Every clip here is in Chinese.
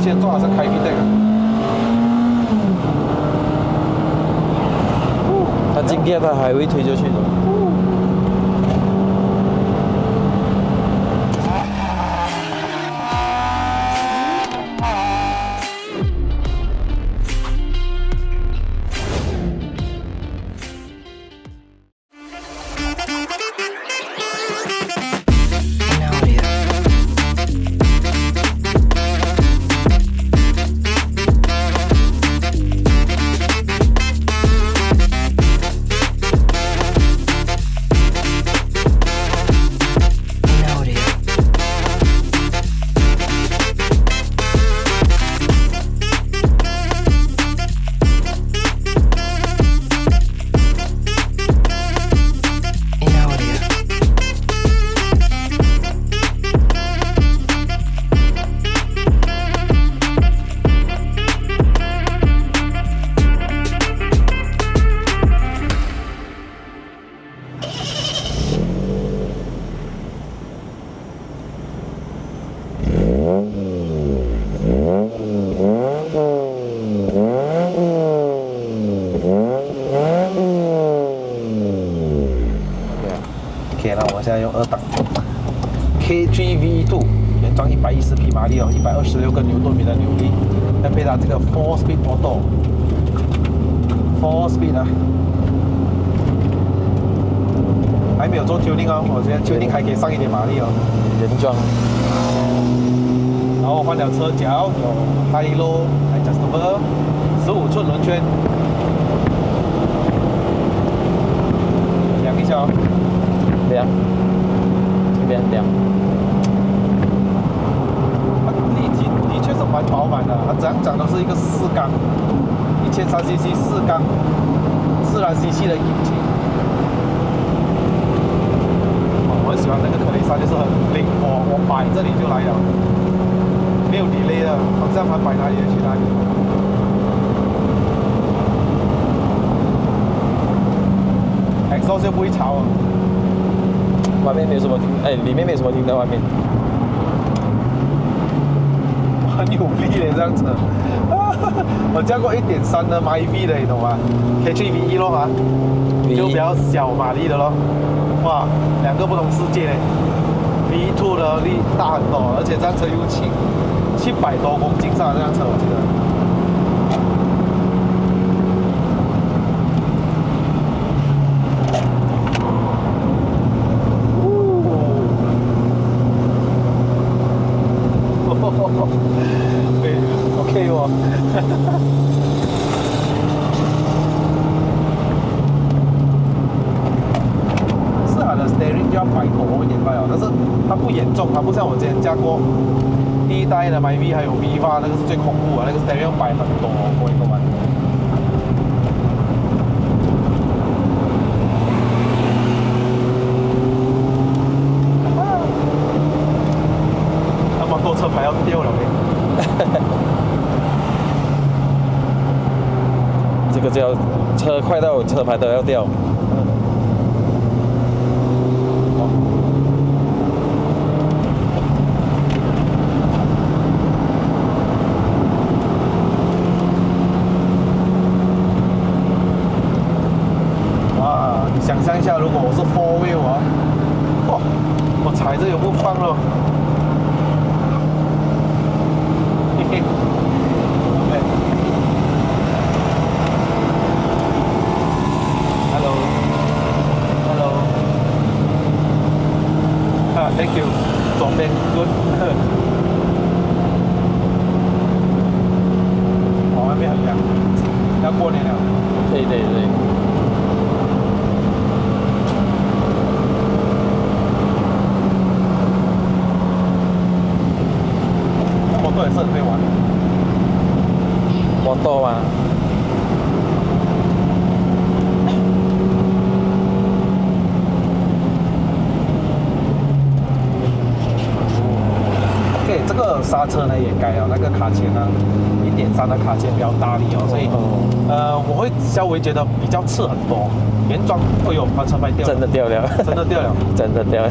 先做好像开 V 带。他今天他还会推出去的。OK 了，我现在用2档 KGV2， 原装110匹马力哦，126个牛顿米的扭力，再配它这个 4 Speed Auto，4 Speed 啊，还没有做 tuning 哦，我现在 tuning 还可以上一点马力哦，原装。然后换了车脚，有 High Low Adjustable， 15寸轮圈，量一下哦。凉，这边凉。它力体的确是蛮饱满的，它怎样讲都是一个4缸，1300cc 4缸，自然吸气的引擎。我很喜欢那个科雷莎，就是很灵活，我摆这里就来了，没有 delay 的，方向盘摆哪里就去哪里。exhaust 就不会吵啊。外面没有什么听，哎，里面没有什么听到外面。很有力的这样子，我驾过1.3的 MyV 的，你懂吗 ？KGV1 咯啊，就比较小马力的咯，哇，两个不同世界嘞。V2 的力大很多，而且这辆车又轻，700多公斤上的这辆车，我记得。对 ，OK 哦。是它的 steering 就要摆多一点罢了，但是它不严重，它不像我之前驾过第一代的 MyV 还有 Viva 那个是最恐怖的，那个 steering 要摆很多，我懂吗？那么多车牌要掉了嘞。这个就要车快到车牌都要掉。哇，你想象一下，如果我是 4 wheel 啊，哇，我踩着有不放了。嘿嘿。Thank you， 左边 good。哦，外面很凉，要过年了。对对对。摩托也是很会玩。摩托吗？这个刹车呢也改了，那个卡钳呢1.3的卡钳比较大力哦，所以我会稍微觉得比较刺很多。原装，哎呦，把车牌掉了，真的掉了，真的掉了，真的掉了。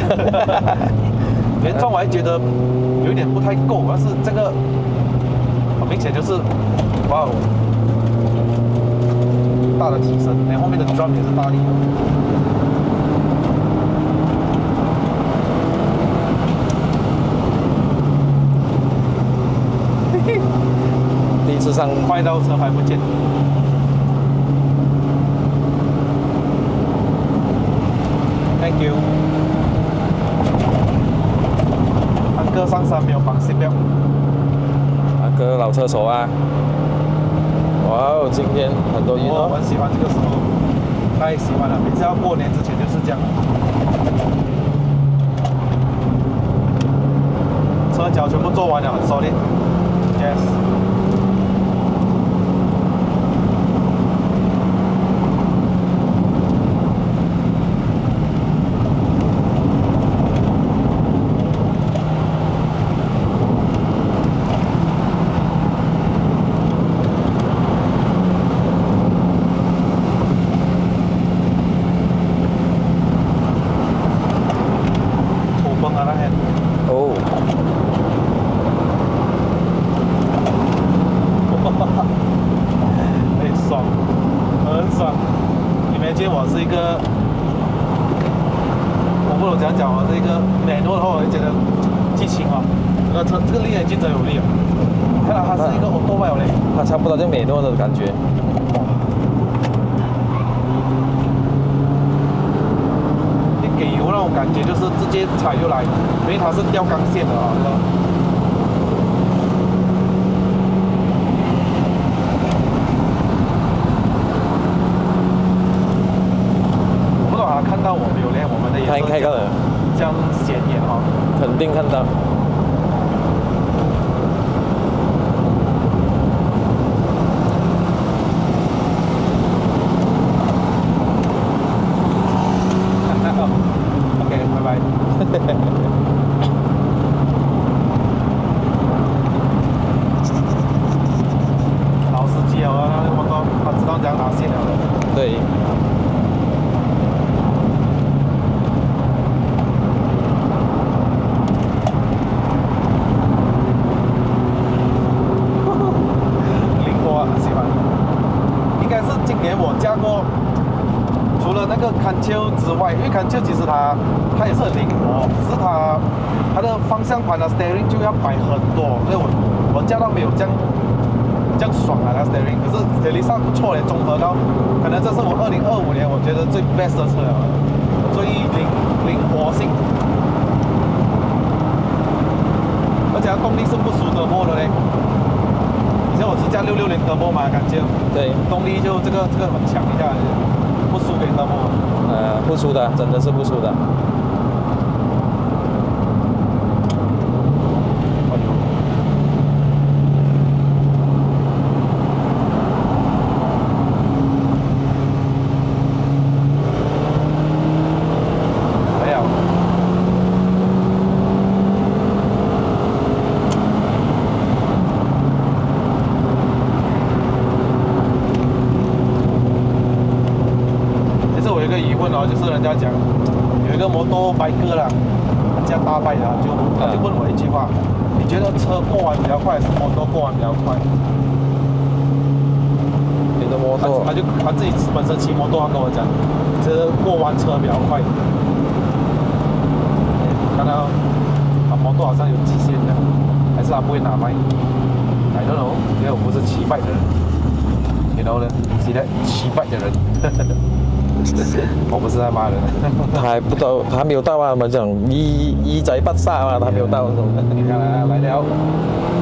原装我还觉得有一点不太够，但是这个很明显就是，哇哦，大的提升，连后面的 drum 也是大力的。第一次上快到车牌不见。Thank you。安哥上山没有绑 seatbelt。那个老车手啊，哇哦，今天很多运动我很，喜欢这个时候，太喜欢了。每次要过年之前就是这样。车脚全部做完了，很 solid。Yes。土崩啊那天。哦，很爽，很爽。你没见我是一个，我不懂怎样讲，我是一个美诺的话，我就觉得激情啊，这个车这个力很竞争有力啊。看来它是一个 auto bike 嘞，它差不多就美诺的感觉。一给油那种感觉就是直接踩就来，因为它是吊钢线的啊，这个。我不懂他看到我没有嘞，我们的颜他应色该看了，这样显眼哈。肯定看到。OK，拜拜。老司机哦，那个摩托他知道怎样拿线了的。对，灵活啊，喜欢。应该是今年我驾过，除了那个坎丘之外，因为坎丘其实它也是很灵活，只是它的方向盘的 steering 就要摆很多，所以我驾到没有这样爽啊，它 steering。可是 steering 上不错嘞，综合到可能这是我2025年我觉得最 best 的车了，最灵活性，而且它动力是不输德波的嘞。以前我是驾660德波嘛，感觉对，动力就这个很强一下，不输给德波。不输的，真的是不输的。没有。其实我有一个疑问哦，就是人家讲有一个摩托白哥啦，驾大拜的，他就问我一句话：你觉得车过弯比较快，还是摩托过弯比较快？你的摩托他自己本身骑摩托，他跟我讲，这过弯车比较快。看到摩托好像有极限的，还是他不会拿麦？I don't know，因为我不是骑拜的人。You know 呢？是的，骑拜的人。我不是在骂人。他还不到，他还没有到啊。我们讲一仔不杀嘛，他没有到。你看来了，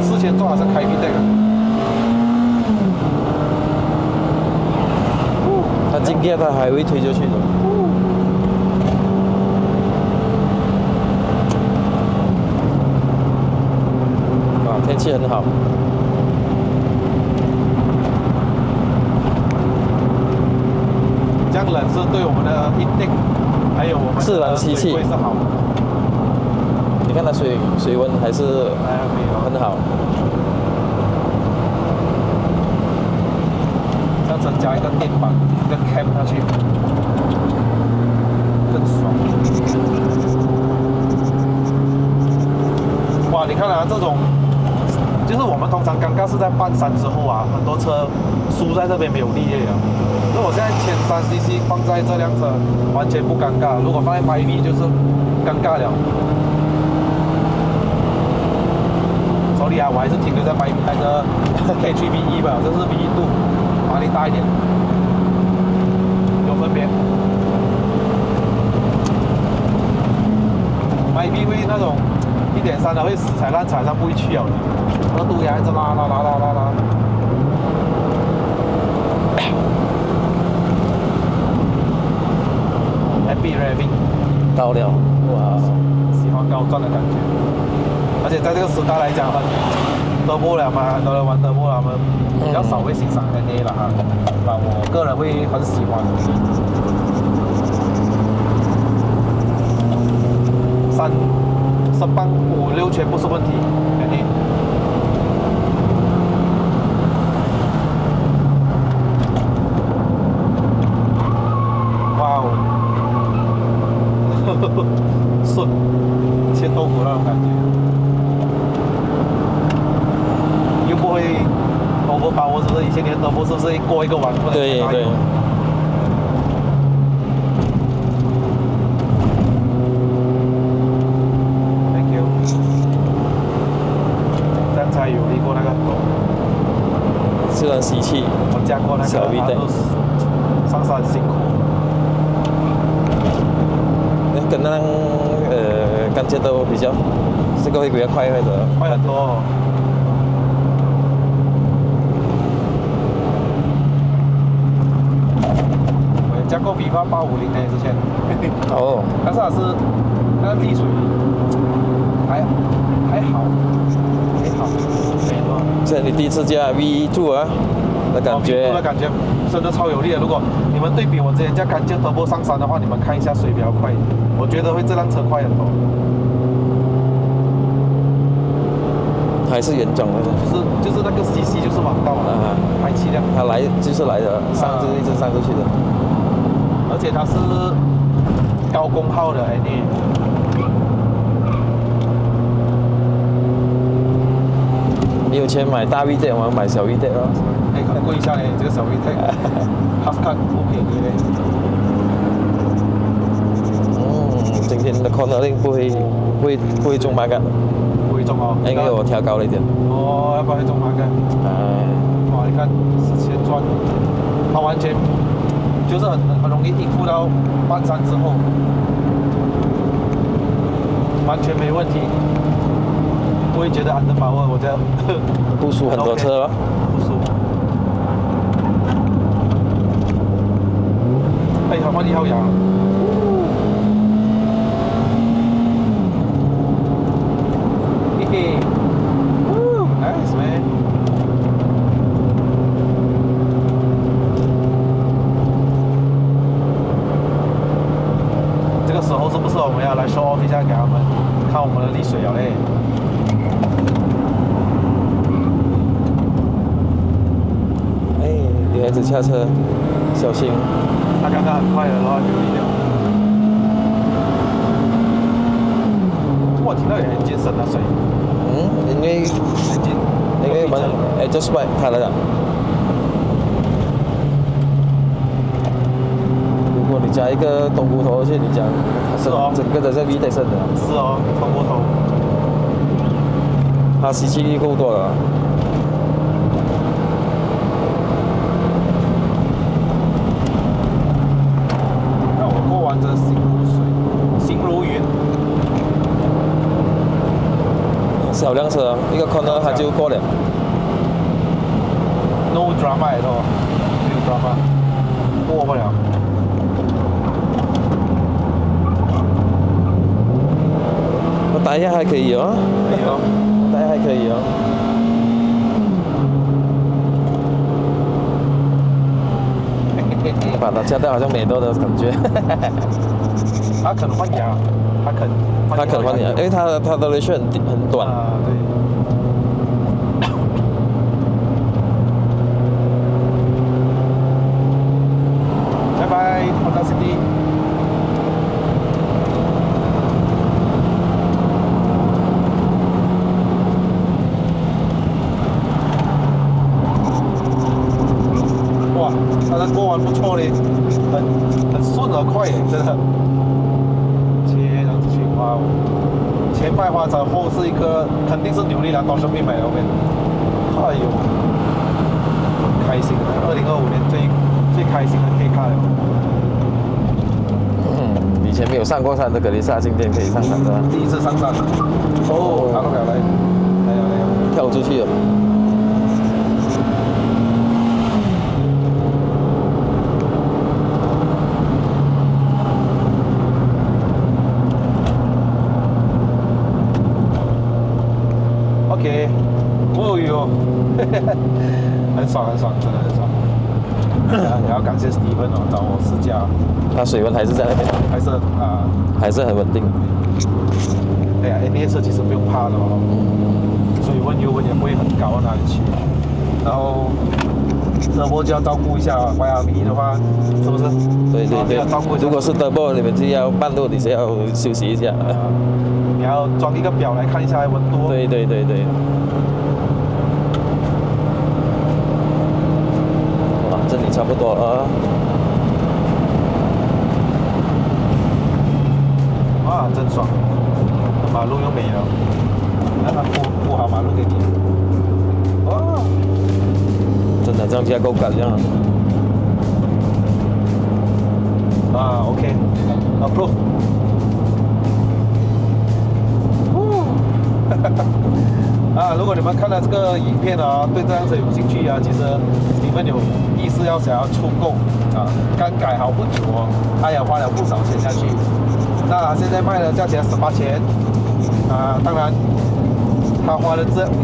事前做好像开 V 带的。他今天他还会推出去的。哇，天气很好。这样冷是对我们的 intake， 还有我们自然吸气水是好的。你看它水温还是很好。这样增加一个电板，一个 cam 下去，更爽。哇，你看啊，这种就就是我们通常尴尬是在半山之后啊，很多车输在这边没有力了。如果现在1003cc 放在这辆车，完全不尴尬；如果放在 MyV 就是尴尬了。所以啊，我还是停留在 MyV 那个 K3V1 吧，这是 V2，马力大一点，有分别。MyV 会那种1.3的会死踩烂踩上不会去了的，2度也一直拉。Happy revving， 到了，哇，喜欢高转的感觉，而且在这个时代来讲，很turbo了嘛，很多人玩turbo了，我们比较少会欣赏 NA 了哈，我个人会很喜欢。3、10磅、5、6圈不是问题，NA。哇哦！顺，切豆腐那种感觉，又不会overpower，是不是？以前你的豆腐是不是过一个弯不能对对。Thank you。这样才有力过那个狗。是很喜气。我驾过那个，小 V 的，上山很辛苦。跟那干街都比较，这个会比较快或者快很多哦。我也驾过 FIFA 850呢，之前。哦。但是它是那个滴水还好，没多。这你第一次驾 V2啊的感觉？的感觉真的超有力的。如果你们对比我之前驾干键turbo上山的话，你们看一下水比较快，我觉得会这辆车快很多。还是原装的？就是那个 CC 就是王道啊，排气量。它来就是来的，一直上去的。而且它是高功耗的 NA。你有钱买大 V 带，我买小 V 带咯。哎，很贵一下嘞，这个小 V 带，Half Cut 不便宜嘞。今天的 cornering 不会中八杆，不会中哦，因为我调高了一点。哦，要不然会中八杆。哇，你看4000转，它完全就是很容易应付到半山之后，完全没问题。不会觉得安德把握，我觉得不输很多车了。不输。哎，好慢1号牙。嘿嘿。Nice man。这个时候是不是我们要来 show off 一下给他们看我们的力水了嘞？女孩子下车，小心。他刚刚很快的，然后就一掉。我听到有人健身的声音。因为我们adjust by 它来了。如果你加一个东骨头，而且你讲是哦，整个的这 V 带升的。是哦，东骨头。它吸气力够多了。这心如云，小辆车一个 corner 它就过了。No drama 来的，没有 drama， 过不了。我打一下还可以哦，可以哦，打一下还可以哦。把它加到好像美豆的感觉。他可能换牙，他可能换牙，因为它的 duration 很短。啊，对。拜拜，Honda City。弯不错嘞，很顺而快耶，真的。切这样子去，哇，前麦花臣，后是一个肯定是纽利兰到生命买了边，哎呦，开心的，2025年最开心的 K 卡了。以前没有上过山的格丽莎，今天可以上山的。第一次上山了，哦，拿不了来，来了，跳出去了。OK，哦哟，很爽，真的很爽。也要感谢 Steven 哦，找我试驾，它水温还是在那边，还是很稳定。哎呀 ，NBA 车其实不用怕的哦，水温油温也不会很高到哪里去。然后turbo就要照顾一下 YRV 的话，是不是？对，要照顾一下。如果是 turbo，你们就要半路你是要休息一下。你要装一个表来看一下温度。对。哇，这里差不多了。哇，真爽！马路又没了，让他铺好马路给你。哇，真的这样加够感量。OK，approve。如果你们看到这个影片啊，对这辆车有兴趣啊，其实你们有意思想要出购啊，刚改好不久哦，他也花了不少钱下去。那现在卖的价钱18千啊，当然他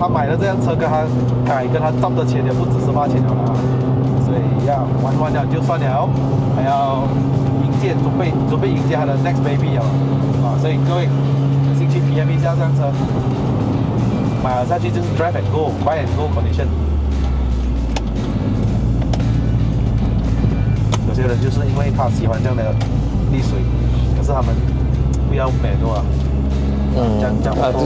买的这辆车跟他改跟他赚的钱也不止18千了啊，所以要玩了就算了，还要准备迎接他的 next baby 啊，所以各位有兴趣 PM 一下这辆车。买了下去就是 drive and go, buy and go condition。有些人就是因为他喜欢这样的沥水，可是他们不要美诺啊。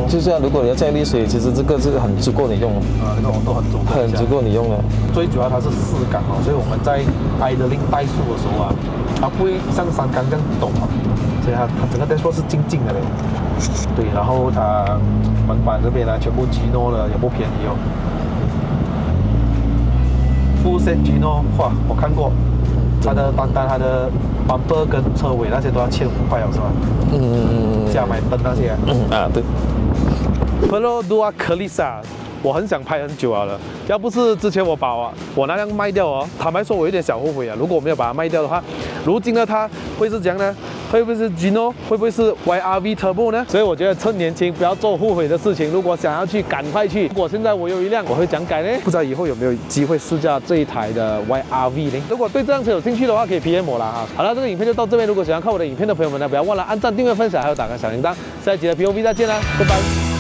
就是如果你要这样沥水，其实这个是很足够你用的。那个我都很足够。很足够你用的。最主要它是4缸哦，所以我们在idling怠速的时候啊，它不会像3缸这样抖啊，所以它整个dashboard是静静的嘞。对，然后它门板这边呢，全部 Gino 的，也不便宜哦。Full set Gino， 哇，我看过，它的它的 bumper 跟车尾那些都要1500哦，是吧？加买灯那些。对。Pearl Dua Kelisa， 我很想拍很久了，要不是之前我把我那辆卖掉哦，坦白说我有点小后悔啊。如果我没有把它卖掉的话，如今的它会是怎样呢？会不会是 Gino？ 会不会是 YRV Turbo 呢？所以我觉得趁年轻不要做后悔的事情。如果想要去，赶快去。如果现在我有一辆，我会讲改呢？不知道以后有没有机会试驾这一台的 YRV 呢？如果对这辆车有兴趣的话，可以 PM 我啦哈。好了，这个影片就到这边。如果喜欢看我的影片的朋友们呢，不要忘了按赞、订阅、分享，还有打开小铃铛。下一集的 POV 再见啦，拜拜。